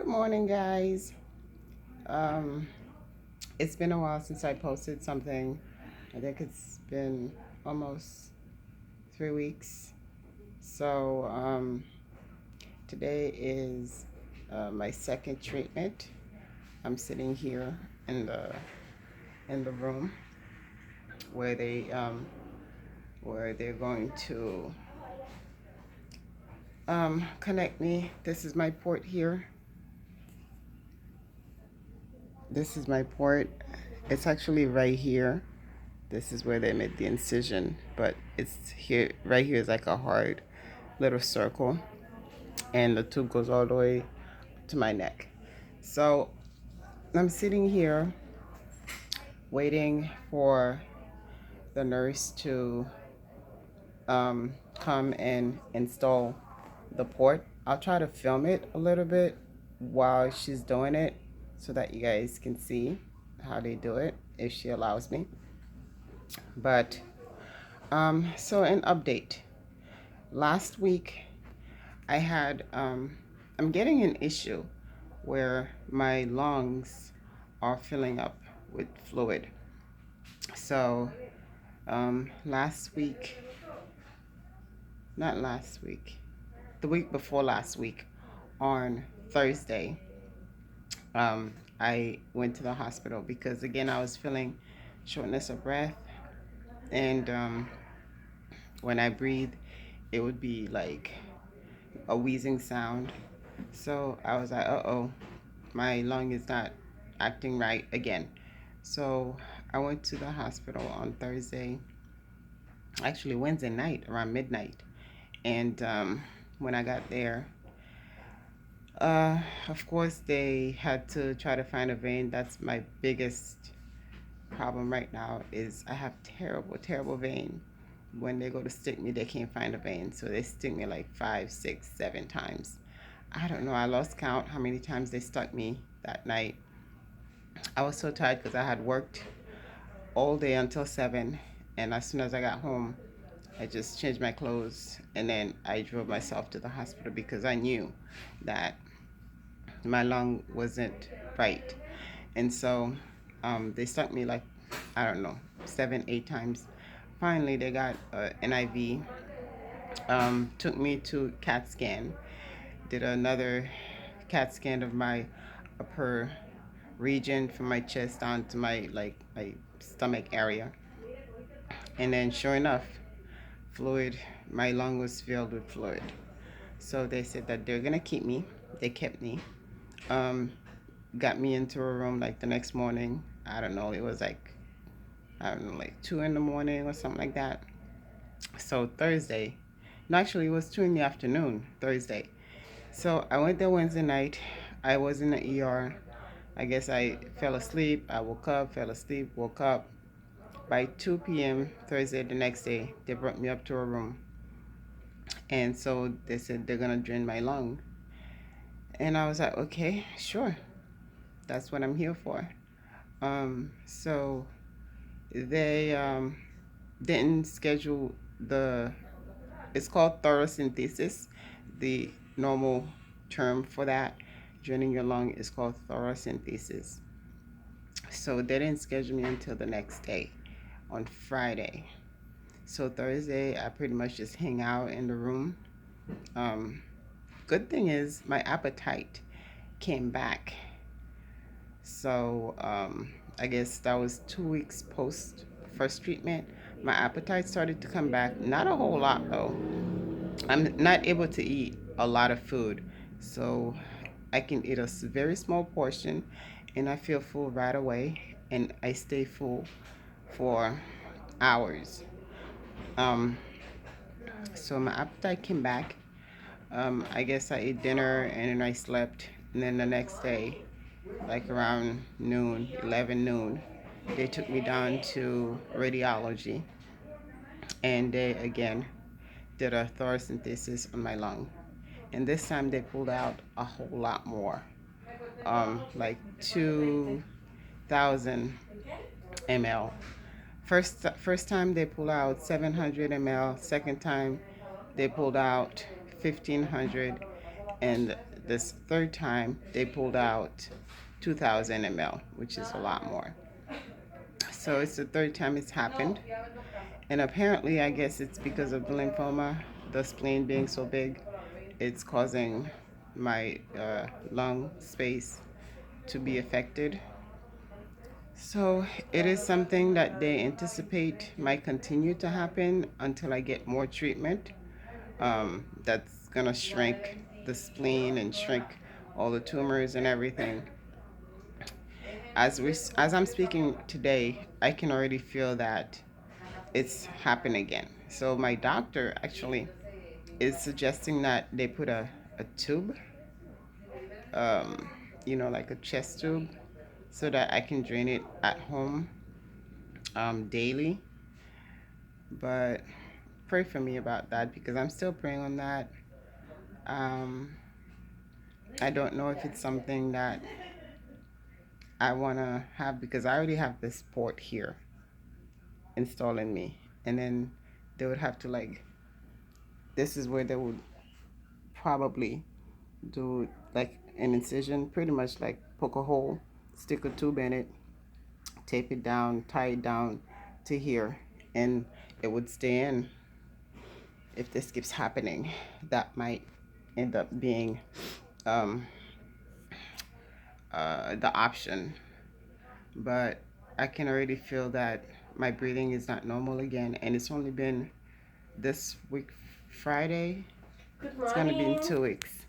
Good morning, guys. Um, it's been a while since I posted something. I think it's been almost 3 weeks. So today is my second treatment. I'm sitting here in the room where they're going to connect me. This is my port here. This is my port. It's actually right here. This is where they made the incision, but it's here, right here is like a hard little circle, and the tube goes all the way to my neck. So I'm sitting here waiting for the nurse to come and install the port. I'll try to film it a little bit while she's doing it so that you guys can see how they do it if she allows me. But so an update. Last week I had I'm getting an issue where my lungs are filling up with fluid. So last week, not last week, the week before last week, on Thursday, I went to the hospital because again I was feeling shortness of breath, and when I breathe, it would be like a wheezing sound. So I was like, uh-oh, my lung is not acting right again. So I went to the hospital on Thursday, actually Wednesday night around midnight. And when I got there, of course, they had to try to find a vein. That's my biggest problem right now is I have terrible, terrible vein. When they go to stick me, they can't find a vein. So they stick me like 5, 6, 7 times. I don't know. I lost count how many times they stuck me that night. I was so tired because I had worked all day until 7. And as soon as I got home, I just changed my clothes and then I drove myself to the hospital because I knew that my lung wasn't right. And so they stuck me like, I don't know, 7, 8 times. Finally, they got an IV, took me to CAT scan, did another CAT scan of my upper region from my chest down to my my stomach area. And then sure enough, fluid, my lung was filled with fluid. So they said that they're gonna keep me. They kept me. Um, got me into a room like the next morning. I don't know, it was like, I don't know, like 2 in the morning or something like that. So Thursday, no, actually, it was 2 in the afternoon, Thursday. So I went there Wednesday night. I was in the ER. I guess I fell asleep. I woke up, fell asleep, woke up. By 2 p.m. Thursday, the next day, they brought me up to a room. And so they said they're going to drain my lung. And I was like, okay, sure. That's what I'm here for. So they didn't schedule it's called thoracentesis. The normal term for that, draining your lung, is called thoracentesis. So they didn't schedule me until the next day, on Friday. So Thursday, I pretty much just hang out in the room. Good thing is my appetite came back. So I guess that was 2 weeks post first treatment. My appetite started to come back. Not a whole lot though. I'm not able to eat a lot of food. So I can eat a very small portion and I feel full right away and I stay full for hours. Um, so my appetite came back. I guess I ate dinner and then I slept. And then the next day, like around noon, 11 noon, they took me down to radiology and they again did a thoracentesis on my lung. And this time they pulled out a whole lot more, like 2,000 ml. First time they pulled out 700 ml. Second time they pulled out 1,500, and this third time they pulled out 2,000 ml, which is a lot more. So it's the third time it's happened. And apparently, I guess it's because of the lymphoma, the spleen being so big, it's causing my lung space to be affected. So it is something that they anticipate might continue to happen until I get more treatment. That's gonna shrink the spleen and shrink all the tumors and everything. As I'm speaking today, I can already feel that it's happened again. So my doctor actually is suggesting that they put a tube, um, like a chest tube, so that I can drain it at home daily. But pray for me about that because I'm still praying on that. Um, I don't know if it's something that I want to have because I already have this port here installed in me. And then they would have to, like, this is where they would probably do like an incision, pretty much like poke a hole, stick a tube in it, tape it down, tie it down to here, and it would stay in. If this keeps happening, that might end up being um, the option. But I can already feel that my breathing is not normal again, and it's only been this week, Friday. Good It's gonna be in morning. 2 weeks.